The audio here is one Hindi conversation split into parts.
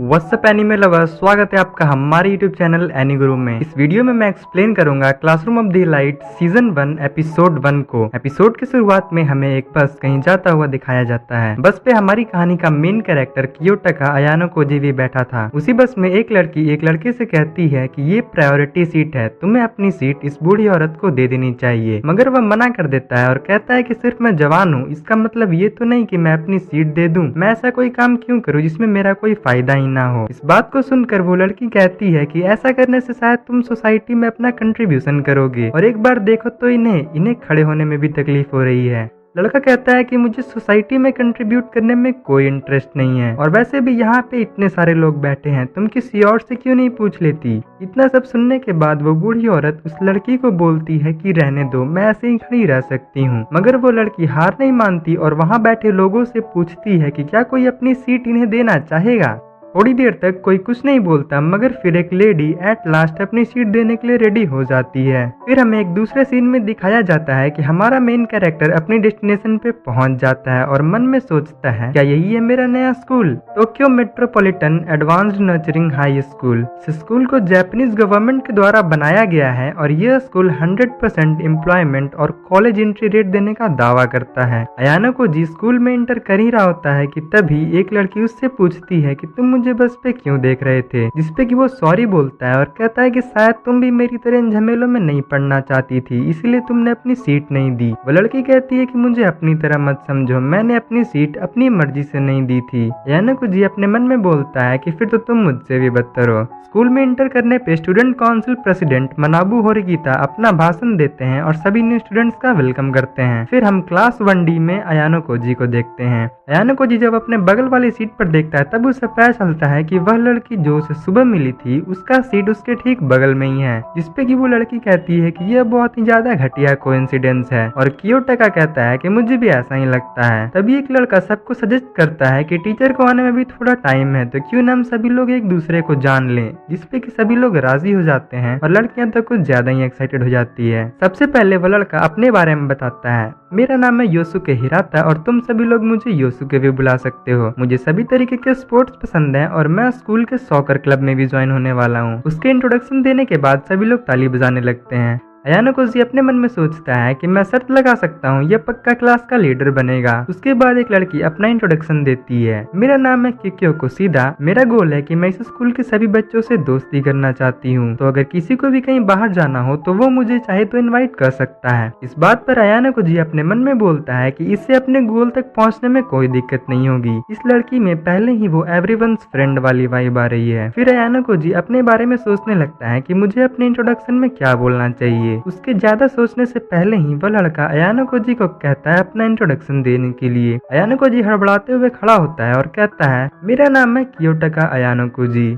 व्हाट्सअप एनिमे लवर्स, स्वागत है आपका हमारे यूट्यूब चैनल एनी गुरु में। इस वीडियो में मैं एक्सप्लेन करूंगा classroom of the light season 1 episode 1 को। एपिसोड की शुरुआत में हमें एक बस कहीं जाता हुआ दिखाया जाता है। बस पे हमारी कहानी का मेन कैरेक्टर कियोटका अयानो कोजी भी बैठा था। उसी बस में एक लड़की एक लड़के से कहती है कि ये प्रायोरिटी सीट है, तुम्हें अपनी सीट इस बूढ़ी औरत को दे देनी चाहिए। मगर वह मना कर देता है और कहता है कि सिर्फ मैं जवान हूँ, इसका मतलब ये तो नहीं कि मैं अपनी सीट दे दूं। मैं ऐसा कोई काम क्यों करूँ जिसमें मेरा कोई फायदा ही ना हो। इस बात को सुनकर वो लड़की कहती है कि ऐसा करने से शायद तुम सोसाइटी में अपना कंट्रीब्यूशन करोगे, और एक बार देखो तो इन्हें खड़े होने में भी तकलीफ हो रही है। लड़का कहता है कि मुझे सोसाइटी में कंट्रीब्यूट करने में कोई इंटरेस्ट नहीं है, और वैसे भी यहाँ पे इतने सारे लोग बैठे हैं, तुम किसी और से क्यों नहीं पूछ लेती। इतना सब सुनने के बाद वो बूढ़ी औरत उस लड़की को बोलती है कि रहने दो, मैं ऐसे ही खड़ी रह सकती हूँ। मगर वो लड़की हार नहीं मानती और वहाँ बैठे लोगों से पूछती है कि क्या कोई अपनी सीट इन्हें देना चाहेगा। थोड़ी देर तक कोई कुछ नहीं बोलता, मगर फिर एक लेडी एट लास्ट अपनी सीट देने के लिए रेडी हो जाती है। फिर हमें एक दूसरे सीन में दिखाया जाता है कि हमारा मेन कैरेक्टर अपनी डेस्टिनेशन पे पहुंच जाता है और मन में सोचता है, क्या यही है मेरा नया school, Tokyo metropolitan advanced nurturing high school. इस स्कूल को जापानीज गवर्नमेंट के द्वारा बनाया गया है और यह स्कूल 100% एम्प्लॉयमेंट और कॉलेज एंट्री रेट देने का दावा करता है। अयानो को जी स्कूल में इंटर कर ही रहा होता है कि तभी एक लड़की उससे पूछती है कि तुम मुझे बस पे क्यों देख रहे थे, जिसपे कि वो सॉरी बोलता है और कहता है कि शायद तुम भी मेरी तरह इन झमेलों में नहीं पड़ना चाहती थी, इसलिए तुमने अपनी सीट नहीं दी। वो लड़की कहती है कि मुझे अपनी तरह मत समझो, मैंने अपनी सीट अपनी मर्जी से नहीं दी थी। यानो को जी अपने मन में बोलता है कि फिर तो तुम मुझसे भी बदतर हो। स्कूल में इंटर करने पे स्टूडेंट काउंसिल प्रेसिडेंट मनाबू होरिगिता अपना भाषण देते हैं और सभी न्यू स्टूडेंट्स का वेलकम करते हैं। फिर हम क्लास 1D में अयानो कोजी को देखते हैं। अयानो कोजी जब अपने बगल वाली सीट पर देखता है तब उसे पता चलता है कि वह लड़की जो उसे सुबह मिली थी उसका सीट उसके ठीक बगल में ही है, जिसपे कि वो लड़की कहती है कि यह बहुत ही ज्यादा घटिया कोइंसिडेंस है, और कियोटका कहता है कि मुझे भी ऐसा ही लगता है। तभी एक लड़का सबको सजेस्ट करता है कि टीचर को आने में भी थोड़ा टाइम है, तो क्यों ना हम सभी लोग एक दूसरे को जान लें, जिसपे कि सभी लोग राजी हो जाते हैं और लड़कियां तो कुछ ज्यादा ही एक्साइटेड हो जाती है। सबसे पहले वो लड़का अपने बारे में बताता है, मेरा नाम है योसुके हिराता और तुम सभी लोग मुझे योसुके भी बुला सकते हो। मुझे सभी तरीके के स्पोर्ट्स पसंद हैं और मैं स्कूल के सॉकर क्लब में भी ज्वाइन होने वाला हूँ। उसके इंट्रोडक्शन देने के बाद सभी लोग ताली बजाने लगते हैं। अयानो कोजी अपने मन में सोचता है कि मैं शर्त लगा सकता हूँ, यह पक्का क्लास का लीडर बनेगा। उसके बाद एक लड़की अपना इंट्रोडक्शन देती है, मेरा नाम है किक्योको सीधा, मेरा गोल है कि मैं इस स्कूल के सभी बच्चों से दोस्ती करना चाहती हूँ, तो अगर किसी को भी कहीं बाहर जाना हो तो वो मुझे चाहे तो इनवाइट कर सकता है। इस बात पर अयानो कोजी अपने मन में बोलता है कि इससे अपने गोल तक पहुँचने में कोई दिक्कत नहीं होगी। इस लड़की में पहले ही वो एवरीवन्स फ्रेंड वाली वाइब आ रही है। फिर अयानो कोजी अपने बारे में सोचने लगता है कि मुझे अपने इंट्रोडक्शन में क्या बोलना चाहिए। उसके ज्यादा सोचने से पहले ही वह लड़का अयानो कोजी को कहता है अपना इंट्रोडक्शन देने के लिए। अयानो कोजी हड़बड़ाते हुए खड़ा होता है और कहता है, मेरा नाम है कियोटका अयानो कोजी।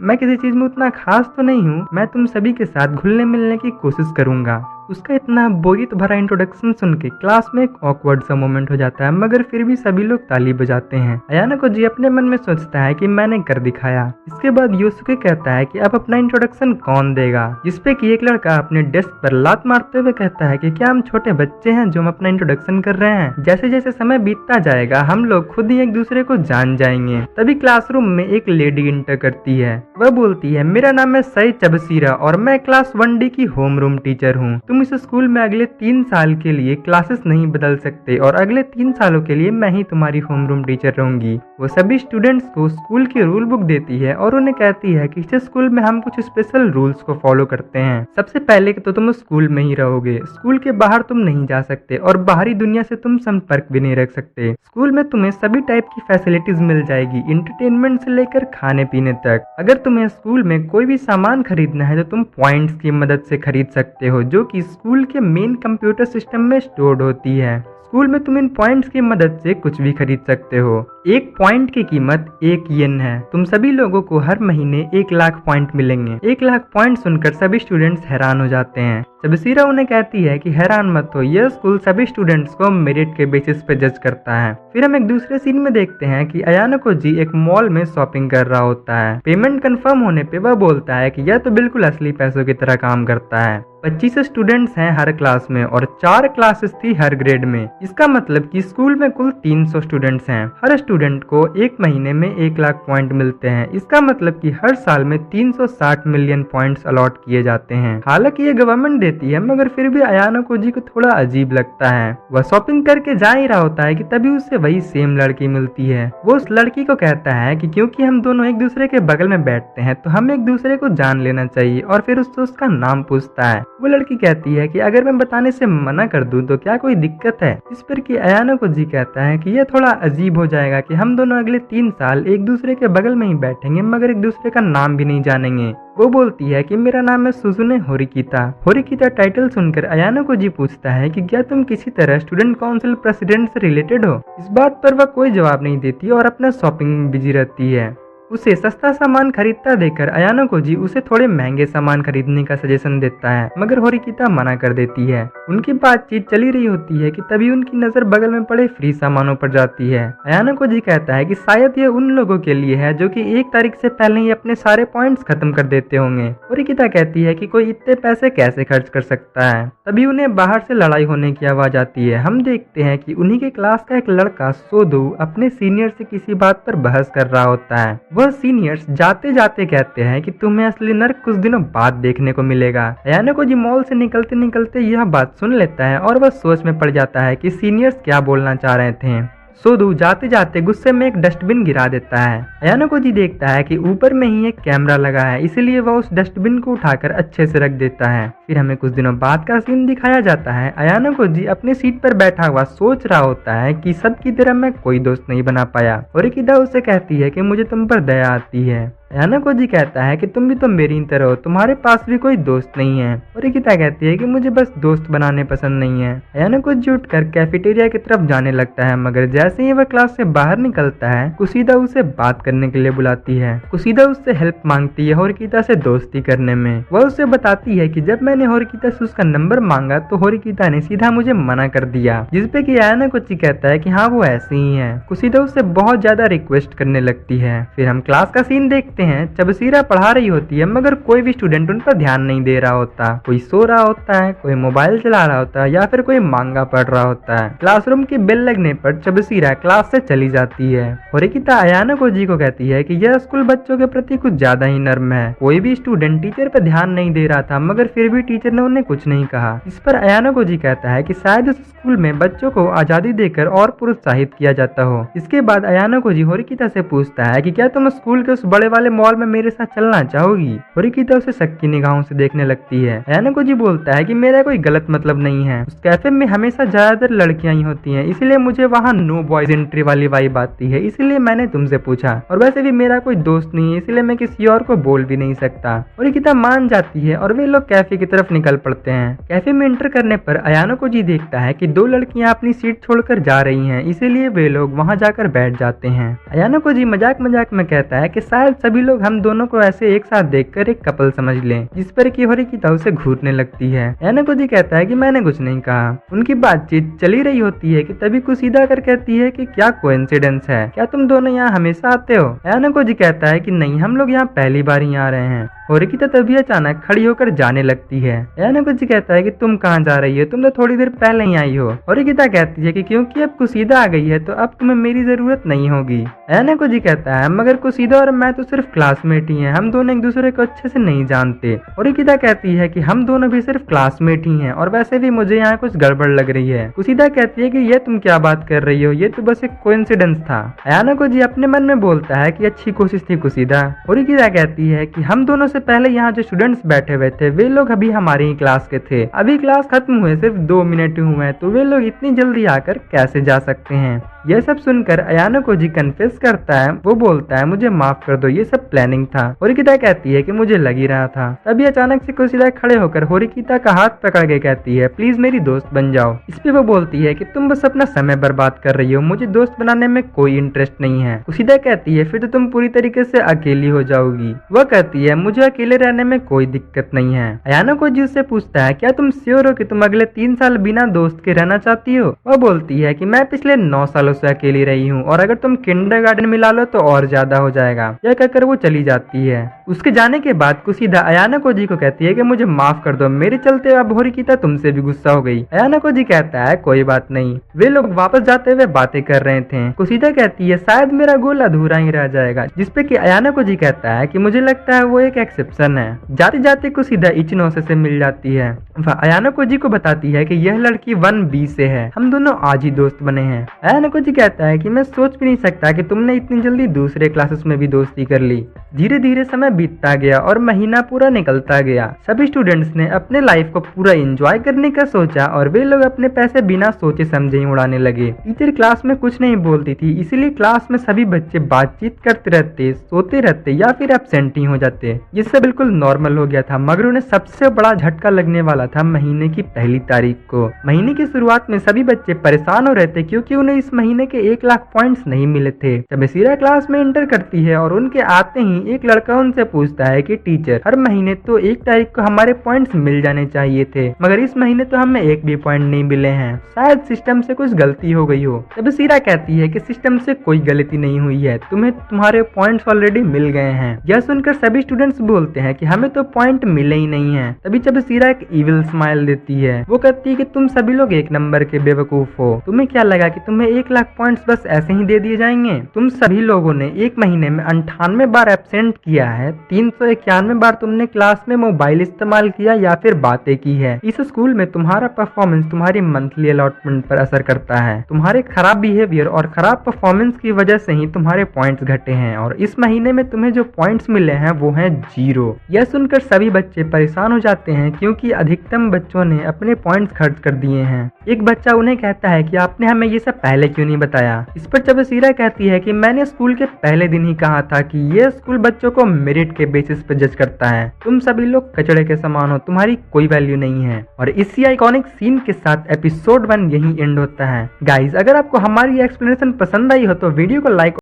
मैं किसी चीज में उतना खास तो नहीं हूँ, मैं तुम सभी के साथ घुलने मिलने की कोशिश करूंगा। उसका इतना बोरियत भरा इंट्रोडक्शन सुन के क्लास में एक ऑकवर्ड सा मोमेंट हो जाता है, मगर फिर भी सभी लोग ताली बजाते हैं। अयानो कोजी अपने मन में सोचता है कि मैंने कर दिखाया। इसके बाद योसुके कहता है कि अब अपना इंट्रोडक्शन कौन देगा, जिसपे कि एक लड़का अपने डेस्क पर लात मारते हुए कहता है कि क्या हम छोटे बच्चे हैं जो हम अपना इंट्रोडक्शन कर रहे हैं, जैसे जैसे समय बीतता जाएगा हम लोग खुद ही एक दूसरे को जान जाएंगे। तभी क्लासरूम में एक लेडी इंटर करती है। वह बोलती है, मेरा नाम है सई चबसीरा और मैं क्लास 1D की होम रूम टीचर हूँ। तुम इस स्कूल में अगले 3 साल के लिए क्लासेस नहीं बदल सकते और अगले 3 सालों के लिए मैं ही तुम्हारी होम रूम टीचर रहूंगी। वो सभी स्टूडेंट्स को स्कूल की रूल बुक देती है और उन्हें कहती है कि इस स्कूल में हम कुछ स्पेशल रूल्स को फॉलो करते हैं। सबसे पहले तो तुम स्कूल में ही रहोगे, स्कूल के बाहर तुम नहीं जा सकते और बाहरी दुनिया से तुम संपर्क भी नहीं रख सकते। स्कूल में तुम्हें सभी टाइप की फैसिलिटीज मिल जाएगी, इंटरटेनमेंट से लेकर खाने पीने तक। अगर तुम्हें स्कूल में कोई भी सामान खरीदना है तो तुम पॉइंट्स की मदद से खरीद सकते हो, जो कि स्कूल के मेन कंप्यूटर सिस्टम में स्टोर्ड होती है। स्कूल में तुम इन पॉइंट्स की मदद से कुछ भी खरीद सकते हो। एक पॉइंट की कीमत 1 येन है। तुम सभी लोगों को हर महीने 1 लाख पॉइंट मिलेंगे। 1 लाख पॉइंट सुनकर सभी स्टूडेंट्स हैरान हो जाते हैं। चबसीरा उन्हें कहती है कि हैरान मत हो, यह स्कूल सभी स्टूडेंट्स को मेरिट के बेसिस पे जज करता है। फिर हम एक दूसरे सीन में देखते हैं कि अयानको जी एक मॉल में शॉपिंग कर रहा होता है। पेमेंट कंफर्म होने पे वह बोलता है कि यह तो बिल्कुल असली पैसों की तरह काम करता है। 25 स्टूडेंट्स हैं हर क्लास में और 4 क्लासेस थी हर ग्रेड में। इसका मतलब कि स्कूल में कुल 300 स्टूडेंट्स हैं। हर स्टूडेंट को एक महीने में 1 लाख पॉइंट मिलते हैं। इसका मतलब कि हर साल में 360 मिलियन पॉइंट्स अलॉट किए जाते हैं। हालांकि ये गवर्नमेंट देती है, मगर फिर भी अयानको जी को थोड़ा अजीब लगता है। वह शॉपिंग करके जा ही रहा होता है कि तभी उसे वही सेम लड़की मिलती है। वो उस लड़की को कहता है कि क्योंकि हम दोनों एक दूसरे के बगल में बैठते हैं तो हमें एक दूसरे को जान लेना चाहिए, और फिर उससे उसका नाम पूछता है। वो लड़की कहती है कि अगर मैं बताने से मना कर दूं तो क्या कोई दिक्कत है। इस पर कि अयानको जी कहता है कि यह थोड़ा अजीब हो जाएगा कि हम दोनों अगले 3 साल एक दूसरे के बगल में ही बैठेंगे मगर एक दूसरे का नाम भी नहीं जानेंगे। वो बोलती है कि मेरा नाम है सुजुने होरिकिता। होरिकिता टाइटल सुनकर अयानको जी पूछता है कि क्या तुम किसी तरह स्टूडेंट काउंसिल प्रेसिडेंट से रिलेटेड हो। इस बात पर वह कोई जवाब नहीं देती और अपना शॉपिंग में बिजी रहती है। उसे सस्ता सामान खरीदता देखकर अयानको जी उसे थोड़े महंगे सामान खरीदने का सजेशन देता है, मगर होरिकिता मना कर देती है। उनकी बातचीत चली रही होती है कि तभी उनकी नजर बगल में पड़े फ्री सामानों पर जाती है। अयानको जी कहता है कि शायद ये उन लोगों के लिए है जो कि 1 तारीख से पहले ही अपने सारे पॉइंट्स खत्म कर देते होंगे। होरिकिता कहती है कि कोई इतने पैसे कैसे खर्च कर सकता है। तभी उन्हें बाहर से लड़ाई होने की आवाज आती है। हम देखते हैं कि उन्हीं के क्लास का एक लड़का सोदू अपने सीनियर से किसी बात पर बहस कर रहा होता है। वह सीनियर्स जाते जाते कहते हैं कि तुम्हें असली नर्क कुछ दिनों बाद देखने को मिलेगा। अयानको जी मॉल से निकलते निकलते यह बात सुन लेता है और वह सोच में पड़ जाता है कि सीनियर्स क्या बोलना चाह रहे थे। सोदू जाते जाते गुस्से में एक डस्टबिन गिरा देता है। अयानको जी देखता है कि ऊपर में ही एक कैमरा लगा है, इसलिए वह उस डस्टबिन को उठाकर अच्छे से रख देता है। फिर हमें कुछ दिनों बाद का सीन दिखाया जाता है। अयानको जी अपनी सीट पर बैठा हुआ सोच रहा होता है कि सबकी तरह मैं कोई दोस्त नहीं बना पाया। होरिकिता उसे कहती है कि मुझे तुम पर दया आती है। अयानको जी कहता है कि तुम भी तो मेरी ही तरह हो, तुम्हारे पास भी कोई दोस्त नहीं है। होरिकिता कहती है कि मुझे बस दोस्त बनाने पसंद नहीं है। अयानको जी उठकर कैफेटेरिया की तरफ जाने लगता है, मगर जैसे ही वह क्लास से बाहर निकलता है कुशीदा उसे बात करने के लिए बुलाती है। कुशीदा उससे हेल्प मांगती है होरिकिता से दोस्ती करने में। वह उसे बताती है कि जब मैंने होरिकिता से उसका नंबर मांगा तो होरिकिता ने सीधा मुझे मना कर दिया, जिसपे कि अयानको जी कहता है कि हाँ वो ऐसे ही है। कुशीदा उससे बहुत ज्यादा रिक्वेस्ट करने लगती है। फिर हम क्लास का सीन देखते हैं। चबसीरा पढ़ा रही होती है, मगर कोई भी स्टूडेंट उन पर ध्यान नहीं दे रहा होता। कोई सो रहा होता है, कोई मोबाइल चला रहा होता है या फिर कोई मांगा पढ़ रहा होता है। क्लासरूम की बेल लगने पर चबसीरा क्लास से चली जाती है। होरिकिता अयानको जी को कहती है कि यह स्कूल बच्चों के प्रति कुछ ज्यादा ही नर्म है। कोई भी स्टूडेंट टीचर पर ध्यान नहीं दे रहा था, मगर फिर भी टीचर ने उन्हें कुछ नहीं कहा। इस पर अयानको जी कहता है कि शायद उस स्कूल में बच्चों को आजादी देकर और प्रोत्साहित किया जाता हो। इसके बाद अयानको जी होरिकिता से पूछता है कि क्या तुम स्कूल के उस बड़े वाले मॉल में मेरे साथ चलना चाहोगी। होरिकिता उसे शक की निगाहों से देखने लगती है। अयानको जी बोलता है कि मेरा कोई गलत मतलब नहीं है। उस कैफे में हमेशा ज्यादातर लड़कियां ही होती हैं, इसलिए मुझे वहाँ नो बॉयज एंट्री वाली वाइब आती है, इसलिए मैंने तुमसे पूछा। और वैसे भी मेरा कोई दोस्त नहीं है, इसलिए मैं किसी और को बोल भी नहीं सकता। होरिकिता मान जाती है और वे लोग कैफे की तरफ निकल पड़ते हैं। कैफे में एंटर करने पर अयानको जी देखता है कि 2 लड़कियां अपनी सीट छोड़कर जा रही हैं, इसीलिए वे लोग वहां जाकर बैठ जाते हैं। अयानको जी मजाक मजाक में कहता है कि शायद सभी लोग हम दोनों को ऐसे एक साथ देखकर एक कपल समझ लें, जिस पर कि होरिकिता उसे घूरने लगती है। अयानको जी कहता है कि मैंने कुछ नहीं कहा। उनकी बातचीत चली रही होती है कि तभी कुशीदा कर कहती है कि क्या कोइंसिडेंस है, क्या तुम दोनों यहाँ हमेशा आते हो। अयानको जी कहता है कि नहीं, हम लोग यहाँ पहली बार ही आ रहे हैं। होरिकिता तभी अचानक खड़ी होकर जाने लगती है। अयानको जी कहता है कि तुम कहाँ जा रही हो, तुम तो थोड़ी देर पहले ही आई हो। होरिकिता कहती है कि क्योंकि अब कुशीदा आ गई है तो अब तुम्हें मेरी जरूरत नहीं होगी। अयानको जी कहता है मगर कुशीदा और मैं तो सिर्फ क्लासमेट ही हैं, हम दोनों एक दूसरे को अच्छे से नहीं जानते। होरिकिता कहती है कि हम दोनों भी सिर्फ क्लासमेट ही हैं और वैसे भी मुझे यहाँ कुछ गड़बड़ लग रही है। कुशीदा कहती है कि ये तुम क्या बात कर रही हो, ये तो बस एक कोइंसिडेंस था। अयानको जी अपने मन में बोलता है कि अच्छी कोशिश थी कुशीदा। होरिकिता कहती है कि हम दोनों से पहले यहाँ जो स्टूडेंट्स बैठे हुए थे वे लोग अभी हमारे ही क्लास के थे। अभी क्लास खत्म हुए सिर्फ 2 मिनट हुए हैं, तो वे लोग इतनी जल्दी आकर कैसे जा सकते हैं। यह सब सुनकर अयानको जी कन्फेस करता है। वो बोलता है मुझे माफ कर दो, ये सब प्लानिंग था। होरिकिता कहती है कि मुझे लग ही रहा था। तभी अचानक से कुशीदा खड़े होकर होरिकिता का हाथ पकड़ के कहती है प्लीज मेरी दोस्त बन जाओ। इस पे वो बोलती है कि तुम बस अपना समय बर्बाद कर रही हो, मुझे दोस्त बनाने में कोई इंटरेस्ट नहीं है। कुशीदा कहती है फिर तो तुम पूरी तरीके से अकेली हो जाओगी। वह कहती है मुझे अकेले रहने में कोई दिक्कत नहीं है। अयानको कोजी उससे पूछता है क्या तुम श्योर हो कि तुम अगले 3 साल बिना दोस्त के रहना चाहती हो? वह बोलती है कि मैं पिछले 9 सालों से अकेली रही हूँ और अगर तुम किंडरगार्टन मिला लो तो और ज्यादा हो जाएगा। यह कहकर वो चली जाती है। उसके जाने के बाद कुसीदा अयाना कोजी को कहती है कि मुझे माफ कर दो, मेरे चलते अब होरिकिता तुमसे भी गुस्सा हो गई। अयाना कोजी कहता है कोई बात नहीं। वे लोग वापस जाते हुए बातें कर रहे थे। कुसीदा कहती है शायद मेरा गोल अधूरा ही रह जाएगा, जिसपे कि अयाना कोजी कहता है कि मुझे लगता है वो एक एक्सेप्शन है। जाते जाते कुसीदा इचिनोसे से मिल जाती है। वह अयाना कोजी को बताती है कि यह लड़की 1B से है, हम दोनों आज ही दोस्त बने हैं। अयाना कोजी कहता है कि मैं सोच भी नहीं सकता कि तुमने इतनी जल्दी दूसरे क्लासेस में भी दोस्ती कर ली। धीरे धीरे समय बीतता गया और महीना पूरा निकलता गया। सभी स्टूडेंट्स ने अपने लाइफ को पूरा एंजॉय करने का सोचा और वे लोग अपने पैसे बिना सोचे समझे ही उड़ाने लगे। टीचर क्लास में कुछ नहीं बोलती थी, इसीलिए क्लास में सभी बच्चे बातचीत करते रहते, सोते रहते या फिर एब्सेंट ही हो जाते, जिससे बिल्कुल नॉर्मल हो गया था। मगर उन्हें सबसे बड़ा झटका लगने वाला था महीने की पहली तारीख को। महीने की शुरुआत में सभी बच्चे परेशान हो रहे थे क्योंकि उन्हें इस महीने के 1 लाख पॉइंट्स नहीं मिले थे। जब सीरा क्लास में एंटर करती है और उनके आते ही एक लड़का उनसे पूछता है कि टीचर हर महीने तो 1 तारीख को हमारे पॉइंट्स मिल जाने चाहिए थे, मगर इस महीने तो हमें एक भी पॉइंट नहीं मिले हैं, शायद सिस्टम से कुछ गलती हो गई हो। तब सीरा कहती है कि सिस्टम से कोई गलती नहीं हुई है, तुम्हें तुम्हारे पॉइंट्स ऑलरेडी मिल गए हैं। यह सुनकर सभी स्टूडेंट्स बोलते हैं कि हमें तो पॉइंट मिले ही नहीं है। तभी जब सीरा एक इविल स्माइल देती है, वो कहती है कि तुम सभी लोग एक नंबर के बेवकूफ हो, तुम्हें क्या लगा कि तुम्हें 1 लाख पॉइंट्स बस ऐसे ही दे दिए जाएंगे? तुम सभी लोगों ने एक महीने में 98 बार एब्सेंट किया है, 391 बार तुमने क्लास में मोबाइल इस्तेमाल किया या फिर बातें की है। इस स्कूल में तुम्हारा परफॉर्मेंस तुम्हारी मंथली अलॉटमेंट पर असर करता है। तुम्हारे खराब बिहेवियर और खराब परफॉर्मेंस की वजह से ही तुम्हारे पॉइंट्स घटे हैं और इस महीने में तुम्हें जो पॉइंट्स मिले हैं वो हैं 0। यह सुनकर सभी बच्चे परेशान हो जाते हैं क्योंकि अधिकतम बच्चों ने अपने पॉइंट्स खर्च कर दिए हैं। एक बच्चा उन्हें कहता है कि आपने हमें ये सब पहले क्यों नहीं बताया? इस पर चबसीरा कहती है कि मैंने स्कूल के पहले दिन ही कहा था कि ये स्कूल बच्चों को मेरिट के बेसिस पर जज करता है। तुम सभी लोग कचड़े के समान हो, तुम्हारी कोई वैल्यू नहीं है। और इसी आइकॉनिक सीन के साथ एपिसोड 1 यही एंड होता है। गाइज, अगर आपको हमारी एक्सप्लेनेशन पसंद आई हो तो वीडियो को लाइक